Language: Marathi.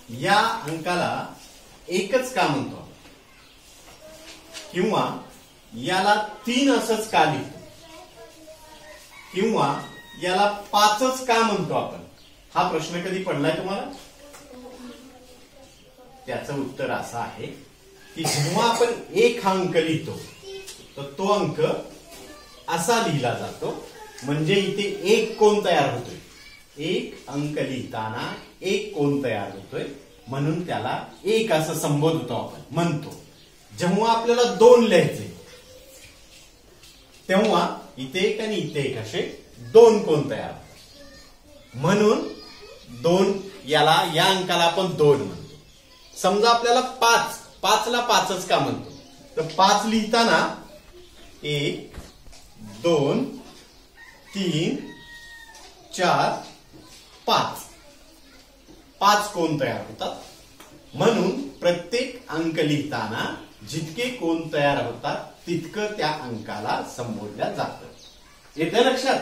या अंकाला एकच का म्हणतो किंवा याला 3 असंच का लिहितो किंवा याला 5च का म्हणतो आपण? हा प्रश्न कधी पडलाय तुम्हाला? त्याचं उत्तर असं आहे की जेव्हा आपण एक अंक लिहितो तर तो अंक असा लिहिला जातो, म्हणजे इथे एक कोन तयार होतोय. एक अंक लिहिताना एक कोन तयार होतोय म्हणून त्याला एक असं संबोधतो आपण, म्हणतो. जेव्हा आपल्याला 2 लिहायचे तेव्हा इथे एक आणि इथे एक असे 2 कोन तयार होतात, म्हणून 2 याला या अंकाला आपण 2 म्हणतो. समजा आपल्याला 5 ला 5च का म्हणतो, तर 5 लिहिताना 1 2 3 4 5 कोन तयार होतात. म्हणून प्रत्येक अंक लिहिताना जितके कोन तयार होतात तितकं त्या अंकाला संबोधल्या जातं. येतं लक्षात?